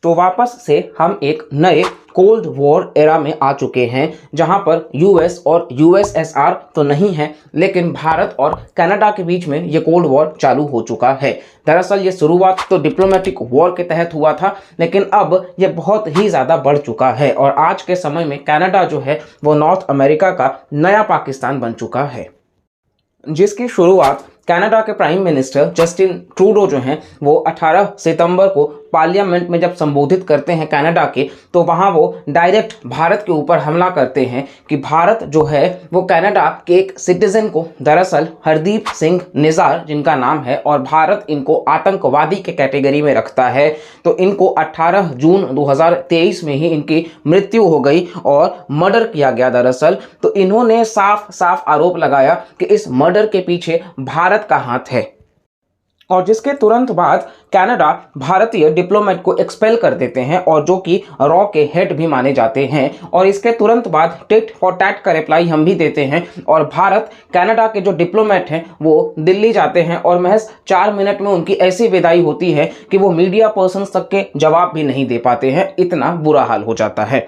तो वापस से हम एक नए कोल्ड वॉर एरा में आ चुके हैं, जहां पर यूएस और यूएसएसआर तो नहीं है, लेकिन भारत और कनाडा के बीच में ये कोल्ड वॉर चालू हो चुका है। दरअसल ये शुरुआत तो डिप्लोमेटिक वॉर के तहत हुआ था, लेकिन अब ये बहुत ही ज़्यादा बढ़ चुका है और आज के समय में कनाडा जो है वो नॉर्थ अमेरिका का नया पाकिस्तान बन चुका है, जिसकी शुरुआत कनाडा के प्राइम मिनिस्टर जस्टिन ट्रूडो जो हैं वो 18 सितंबर को पार्लियामेंट में जब संबोधित करते हैं कनाडा के, तो वहाँ वो डायरेक्ट भारत के ऊपर हमला करते हैं कि भारत जो है वो कनाडा के एक सिटीजन को, दरअसल हरदीप सिंह निज़ार जिनका नाम है, और भारत इनको आतंकवादी के कैटेगरी में रखता है। तो इनको 18 जून 2023 में ही इनकी मृत्यु हो गई और मर्डर किया गया दरअसल। तो इन्होंने साफ साफ आरोप लगाया कि इस मर्डर के पीछे भारत का हाथ है, और जिसके तुरंत बाद कनाडा भारतीय डिप्लोमेट को एक्सपेल कर देते हैं, और जो कि रॉ के हेड भी माने जाते हैं। और इसके तुरंत बाद टिट फॉर टैट का रिप्लाई हम भी देते हैं, और भारत कनाडा के जो डिप्लोमेट हैं वो दिल्ली जाते हैं, और महज 4 मिनट में उनकी ऐसी विदाई होती है कि वो मीडिया पर्सन्स तक के जवाब भी नहीं दे पाते हैं, इतना बुरा हाल हो जाता है।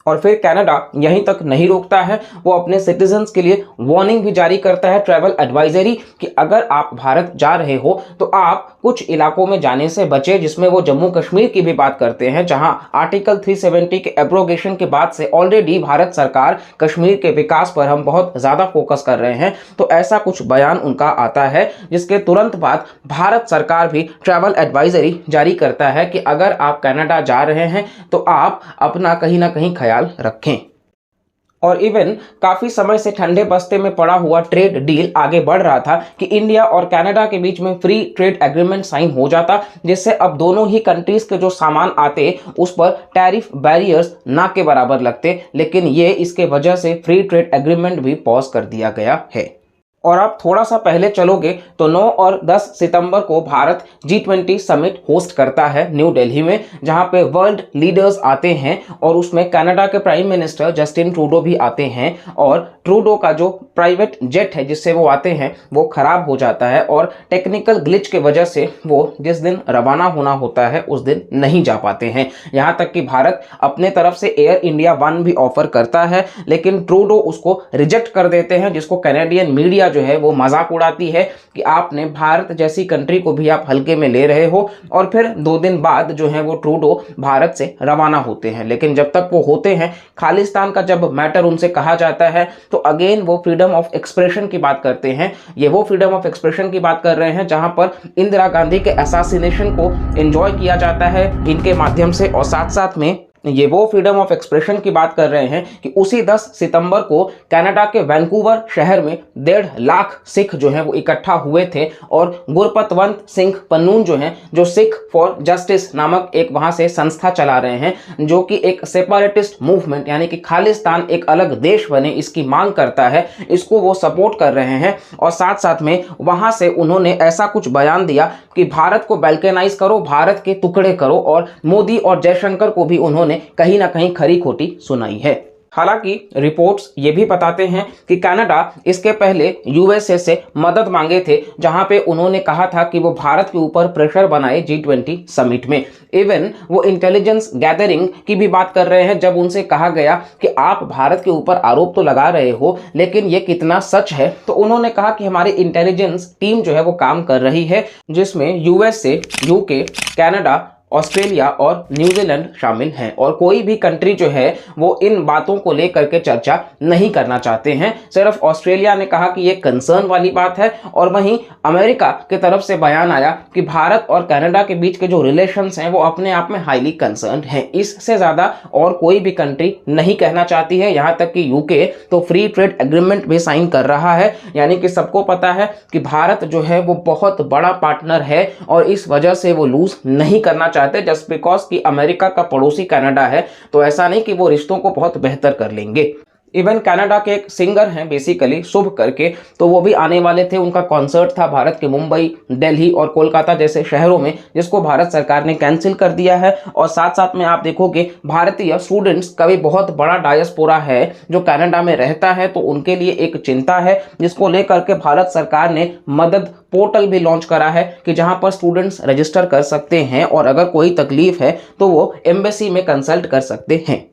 और फिर कनाडा यहीं तक नहीं रोकता है, वो अपने सिटीजन्स के लिए वार्निंग भी जारी करता है, ट्रैवल एडवाइजरी, कि अगर आप भारत जा रहे हो तो आप कुछ इलाकों में जाने से बचे, जिसमें वो जम्मू कश्मीर की भी बात करते हैं, जहां आर्टिकल 370 के एब्रोगेशन के बाद से ऑलरेडी भारत सरकार कश्मीर के विकास पर हम बहुत ज़्यादा फोकस कर रहे हैं। तो ऐसा कुछ बयान उनका आता है, जिसके तुरंत बाद भारत सरकार भी ट्रैवल एडवाइजरी जारी करता है कि अगर आप कनाडा जा रहे हैं तो आप अपना कहीं ना कहीं ख्याल रखें। और इवन काफी समय से ठंडे बस्ते में पड़ा हुआ ट्रेड डील आगे बढ़ रहा था कि इंडिया और कनाडा के बीच में फ्री ट्रेड एग्रीमेंट साइन हो जाता, जिससे अब दोनों ही कंट्रीज के जो सामान आते उस पर टैरिफ बैरियर्स ना के बराबर लगते, लेकिन ये इसके वजह से फ्री ट्रेड एग्रीमेंट भी पॉज कर दिया गया है। और आप थोड़ा सा पहले चलोगे तो 9 और 10 सितंबर को भारत G20 समिट होस्ट करता है न्यू दिल्ली में, जहां पे वर्ल्ड लीडर्स आते हैं, और उसमें कनाडा के प्राइम मिनिस्टर जस्टिन ट्रूडो भी आते हैं। और ट्रूडो का जो प्राइवेट जेट है जिससे वो आते हैं वो खराब हो जाता है, और टेक्निकल ग्लिच के वजह से वो जिस दिन रवाना होना होता है उस दिन नहीं जा पाते हैं। यहाँ तक कि भारत अपने तरफ से एयर इंडिया 1 भी ऑफर करता है, लेकिन ट्रूडो उसको रिजेक्ट कर देते हैं, जिसको कैनेडियन मीडिया जो है वो मजाक उड़ाती है कि आपने भारत जैसी कंट्री को भी आप हल्के में ले रहे हो। और फिर 2 दिन बाद जो है वो ट्रूडो भारत से रवाना होते हैं, लेकिन जब तक वो होते हैं, खालिस्तान का जब मैटर उनसे कहा जाता है तो अगेन वो फ्रीडम ऑफ एक्सप्रेशन की बात करते हैं। ये वो फ्रीडम ऑफ एक्सप्रेशन की बात कर रहे हैं जहां पर इंदिरा गांधी के असैसिनेशन को एंजॉय किया जाता है इनके माध्यम से, और साथ साथ में ये वो फ्रीडम ऑफ एक्सप्रेशन की बात कर रहे हैं कि उसी 10 सितंबर को कनाडा के वैंकूवर शहर में 1.5 लाख सिख जो हैं वो इकट्ठा हुए थे, और गुरपतवंत सिंह पन्नून जो हैं, जो सिख फॉर जस्टिस नामक एक वहां से संस्था चला रहे हैं, जो कि एक सेपरेटिस्ट मूवमेंट यानी कि खालिस्तान एक अलग देश बने इसकी मांग करता है, इसको वो सपोर्ट कर रहे हैं। और साथ साथ में वहां से उन्होंने ऐसा कुछ बयान दिया कि भारत को बैल्केनाइज करो, भारत के टुकड़े करो, और मोदी और जयशंकर को भी उन्होंने कहीं ना कहीं खरी खोटी सुनाई है। हालांकि रिपोर्ट्स ये भी बताते हैं कि कनाडा इसके पहले यूएसए से मदद मांगे थे, जहां पे उन्होंने कहा था कि वो भारत के ऊपर प्रेशर बनाए G20 समिट में। इवन वो इंटेलिजेंस गैदरिंग की भी बात कर रहे हैं, जब उनसे कहा गया कि आप भारत के ऊपर आरोप तो लगा रहे हो, लेकिन ये कितना सच है, तो उन्होंने कहा कि हमारी इंटेलिजेंस टीम जो है वो काम कर रही है, जिसमें यूएसए, यूके, कनाडा, ऑस्ट्रेलिया और न्यूजीलैंड शामिल हैं, और कोई भी कंट्री जो है वो इन बातों को लेकर के चर्चा नहीं करना चाहते हैं। सिर्फ ऑस्ट्रेलिया ने कहा कि ये कंसर्न वाली बात है, और वहीं अमेरिका की तरफ से बयान आया कि भारत और कनाडा के बीच के जो रिलेशंस हैं वो अपने आप में हाईली कंसर्न हैं। इससे ज़्यादा और कोई भी कंट्री नहीं कहना चाहती है, यहाँ तक कि यूके तो फ्री ट्रेड एग्रीमेंट भी साइन कर रहा है, यानी कि सबको पता है कि भारत जो है वो बहुत बड़ा पार्टनर है, और इस वजह से वो लूज नहीं करना चाहते जस्ट बिकॉज कि अमेरिका का पड़ोसी कनाडा है, तो ऐसा नहीं कि वो रिश्तों को बहुत बेहतर कर लेंगे। इवन कनाडा के एक सिंगर हैं बेसिकली शुभ करके, तो वो भी आने वाले थे। उनका कॉन्सर्ट था भारत के मुंबई, दिल्ली और कोलकाता जैसे शहरों में, जिसको भारत सरकार ने कैंसिल कर दिया है। और साथ साथ में आप देखोगे भारतीय स्टूडेंट्स का भी बहुत बड़ा डायस्पोरा है जो कनाडा में रहता है, तो उनके लिए एक चिंता है, जिसको लेकर के भारत सरकार ने मदद पोर्टल भी लॉन्च करा है कि जहां पर स्टूडेंट्स रजिस्टर कर सकते हैं और अगर कोई तकलीफ है तो वो एम्बेसी में कंसल्ट कर सकते हैं।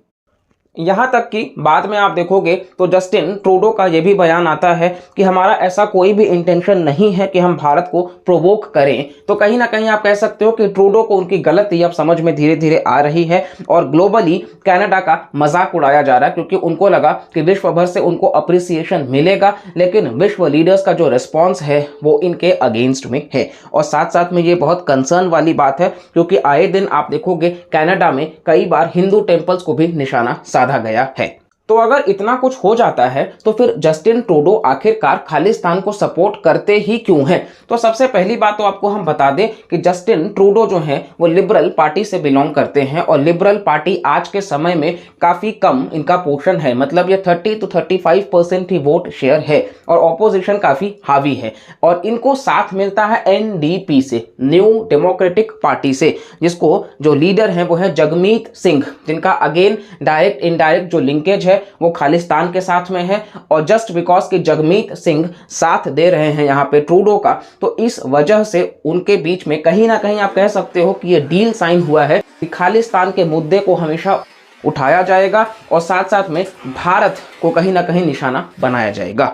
यहाँ तक कि बाद में आप देखोगे तो जस्टिन ट्रूडो का यह भी बयान आता है कि हमारा ऐसा कोई भी इंटेंशन नहीं है कि हम भारत को प्रोवोक करें। तो कहीं ना कहीं आप कह सकते हो कि ट्रूडो को उनकी गलती अब समझ में धीरे धीरे आ रही है और ग्लोबली कनाडा का मजाक उड़ाया जा रहा है, क्योंकि उनको लगा कि विश्व भर से उनको अप्रिसिएशन मिलेगा, लेकिन विश्व लीडर्स का जो रिस्पॉन्स है वो इनके अगेंस्ट में है। और साथ साथ में ये बहुत कंसर्न वाली बात है, क्योंकि आए दिन आप देखोगे कनाडा में कई बार हिंदू टेम्पल्स को भी निशाना साधा गया है। तो अगर इतना कुछ हो जाता है तो फिर जस्टिन ट्रूडो आखिरकार खालिस्तान को सपोर्ट करते ही क्यों हैं? तो सबसे पहली बात तो आपको हम बता दें कि जस्टिन ट्रूडो जो हैं वो लिबरल पार्टी से बिलोंग करते हैं और लिबरल पार्टी आज के समय में काफी कम इनका पोर्शन है, मतलब ये 30 to 35% ही वोट शेयर है और ऑपोजिशन काफी हावी है। और इनको साथ मिलता है एनडीपी से, न्यू डेमोक्रेटिक पार्टी से, जिसको जो लीडर हैं वो है जगमीत सिंह, जिनका अगेन डायरेक्ट इनडायरेक्ट जो लिंकेज है वो खालिस्तान के साथ में है। और जस्ट बिकॉज कि जगमीत सिंह साथ दे रहे हैं यहाँ पे ट्रूडो का, तो इस वजह से उनके बीच में कहीं ना कहीं आप कह सकते हो कि ये डील साइन हुआ है कि खालिस्तान के मुद्दे को हमेशा उठाया जाएगा और साथ साथ में भारत को कहीं ना कहीं निशाना बनाया जाएगा।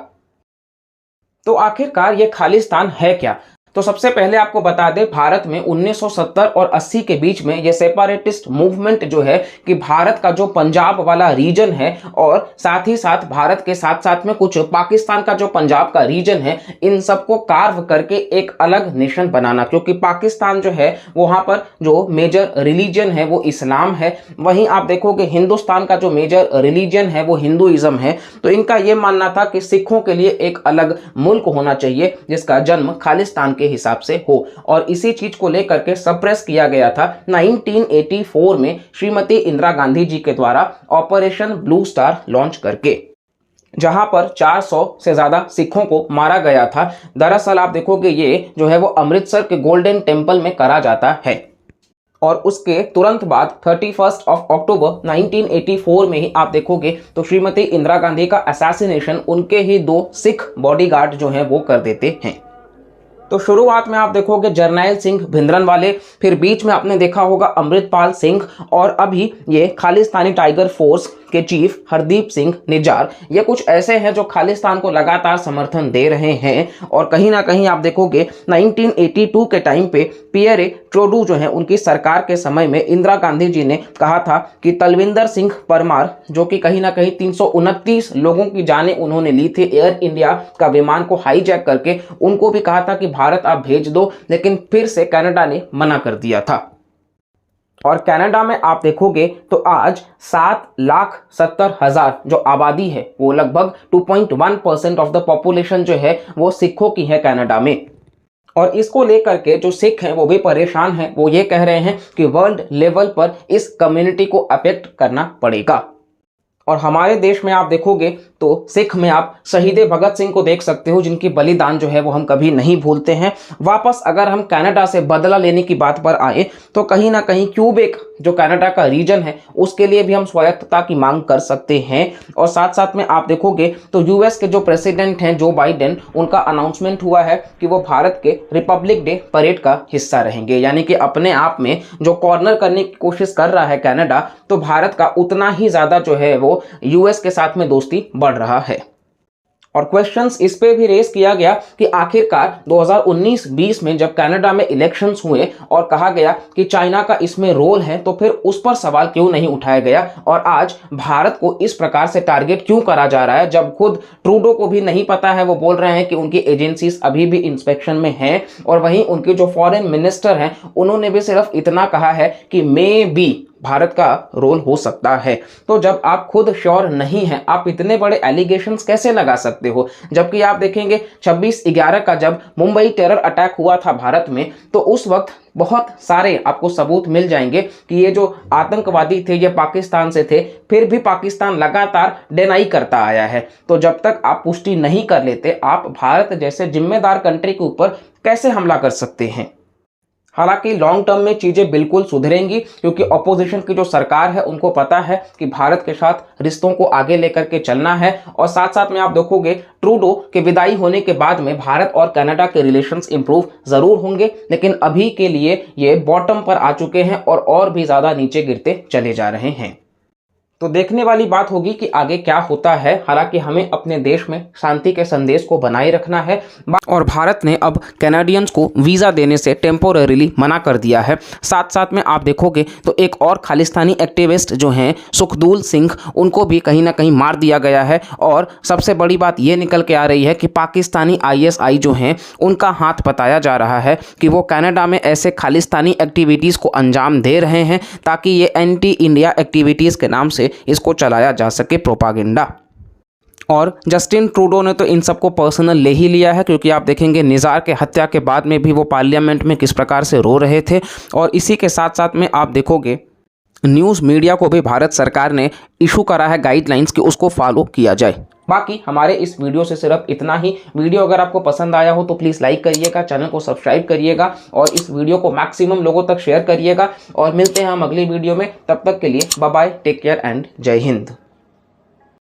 तो आखिरकार ये खालिस्तान है क्या? तो सबसे पहले आपको बता दें, भारत में 1970 और 80 के बीच में ये सेपरेटिस्ट मूवमेंट जो है कि भारत का जो पंजाब वाला रीजन है और साथ ही साथ भारत के साथ साथ में कुछ पाकिस्तान का जो पंजाब का रीजन है, इन सबको कार्व करके एक अलग नेशन बनाना, क्योंकि पाकिस्तान जो है वहां पर जो मेजर रिलीजन है वो इस्लाम है, वहीं आप देखोगे हिंदुस्तान का जो मेजर रिलीजन है वो हिंदुइज्म है। तो इनका ये मानना था कि सिखों के लिए एक अलग मुल्क होना चाहिए जिसका जन्म खालिस्तान के हिसाब से हो, और इसी चीज को लेकर के सप्रेस किया गया था 1984 में श्रीमती इंदिरा गांधी जी के द्वारा ऑपरेशन ब्लू स्टार लॉन्च करके, जहां पर 400 से ज्यादा सिखों को मारा गया था। दरअसल आप देखोगे ये जो है वो अमृतसर के गोल्डन टेम्पल में करा जाता है और उसके तुरंत बाद 31 अक्टूबर 1984 में ही आप देखोगे तो श्रीमती इंदिरा गांधी का असैसिनेशन उनके ही 2 सिख बॉडीगार्ड जो हैं वो कर देते हैं। तो शुरुआत में आप देखोगे जरनैल सिंह भिंद्रनवाले, फिर बीच में आपने देखा होगा अमृतपाल सिंह, और अभी ये खालिस्तानी टाइगर फोर्स के चीफ हरदीप सिंह निज्जार। ये कुछ ऐसे हैं जो खालिस्तान को लगातार समर्थन दे रहे हैं। और कहीं ना कहीं आप देखोगे 1982 के टाइम पे पियरे ट्रूडो जो है उनकी सरकार के समय में इंदिरा गांधी जी ने कहा था कि तलविंदर सिंह परमार, जो कि कहीं ना कहीं 329 लोगों की जानें उन्होंने ली थी एयर इंडिया का विमान को हाईजैक करके, उनको भी कहा था कि भारत आप भेज दो, लेकिन फिर से कनाडा ने मना कर दिया था। और कनाडा में आप देखोगे तो आज 7,70,000 जो आबादी है वो लगभग 2.1% ऑफ द पॉपुलेशन जो है वो सिखों की है कनाडा में। और इसको लेकर के जो सिख हैं वो भी परेशान हैं, वो ये कह रहे हैं कि वर्ल्ड लेवल पर इस कम्युनिटी को अफेक्ट करना पड़ेगा। और हमारे देश में आप देखोगे तो सिख में आप शहीद भगत सिंह को देख सकते हो, जिनकी बलिदान जो है वो हम कभी नहीं भूलते हैं। वापस अगर हम कनाडा से बदला लेने की बात पर आए तो कहीं ना कहीं क्यूबेक जो कनाडा का रीजन है उसके लिए भी हम स्वायत्तता की मांग कर सकते हैं। और साथ साथ में आप देखोगे तो यूएस के जो प्रेसिडेंट हैं जो बाइडेन, उनका अनाउंसमेंट हुआ है कि वो भारत के रिपब्लिक डे परेड का हिस्सा रहेंगे, यानी कि अपने आप में जो कॉर्नर करने की कोशिश कर रहा है कनाडा, तो भारत का उतना ही ज्यादा जो है वो यूएस के साथ में दोस्ती बढ़ रहा है। और क्वेश्चंस इस पे भी रेस किया गया कि आखिरकार 2019-20 में जब कनाडा में इलेक्शंस हुए और कहा गया कि चाइना का इसमें रोल है, तो फिर उस पर सवाल क्यों नहीं उठाया गया और आज भारत को इस प्रकार से टारगेट क्यों करा जा रहा है, जब खुद ट्रूडो को भी नहीं पता है। वो बोल रहे हैं कि उनकी एजेंसीज अभी भी इंस्पेक्शन में हैं, और वहीं उनके जो फॉरेन मिनिस्टर हैं उन्होंने भी सिर्फ इतना कहा है कि मे बी भारत का रोल हो सकता है। तो जब आप खुद श्योर नहीं हैं, आप इतने बड़े एलिगेशंस कैसे लगा सकते हो? जबकि आप देखेंगे 26/11 का जब मुंबई टेरर अटैक हुआ था भारत में, तो उस वक्त बहुत सारे आपको सबूत मिल जाएंगे कि ये जो आतंकवादी थे ये पाकिस्तान से थे, फिर भी पाकिस्तान लगातार डिनाई करता आया है। तो जब तक आप पुष्टि नहीं कर लेते, आप भारत जैसे जिम्मेदार कंट्री के ऊपर कैसे हमला कर सकते हैं? हालांकि लॉन्ग टर्म में चीजें बिल्कुल सुधरेंगी, क्योंकि ऑपोजिशन की जो सरकार है उनको पता है कि भारत के साथ रिश्तों को आगे लेकर के चलना है। और साथ साथ में आप देखोगे ट्रूडो के विदाई होने के बाद में भारत और कनाडा के रिलेशंस इंप्रूव जरूर होंगे, लेकिन अभी के लिए ये बॉटम पर आ चुके हैं और भी ज्यादा नीचे गिरते चले जा रहे हैं। तो देखने वाली बात होगी कि आगे क्या होता है। हालांकि हमें अपने देश में शांति के संदेश को बनाए रखना है। और भारत ने अब कैनेडियंस को वीज़ा देने से टेम्पोररीली मना कर दिया है। साथ साथ में आप देखोगे तो एक और खालिस्तानी एक्टिविस्ट जो हैं सुखदूल सिंह, उनको भी कहीं ना कहीं मार दिया गया है। और सबसे बड़ी बात ये निकल के आ रही है कि पाकिस्तानी ISI जो हैं उनका हाथ बताया जा रहा है कि वो कनाडा में ऐसे खालिस्तानी एक्टिविटीज़ को अंजाम दे रहे हैं ताकि ये एंटी इंडिया एक्टिविटीज़ के नाम से इसको चलाया जा सके प्रोपागेंडा। और जस्टिन ट्रूडो ने तो इन सबको पर्सनल ले ही लिया है, क्योंकि आप देखेंगे निज़ार के हत्या के बाद में भी वो पार्लियामेंट में किस प्रकार से रो रहे थे। और इसी के साथ साथ में आप देखोगे न्यूज़ मीडिया को भी भारत सरकार ने इशू करा है गाइडलाइंस कि उसको फॉलो किया जाए। बाकी हमारे इस वीडियो से सिर्फ इतना ही। वीडियो अगर आपको पसंद आया हो तो प्लीज़ लाइक करिएगा, चैनल को सब्सक्राइब करिएगा और इस वीडियो को मैक्सिमम लोगों तक शेयर करिएगा। और मिलते हैं हम अगली वीडियो में, तब तक के लिए bye bye, take care and Jai Hind.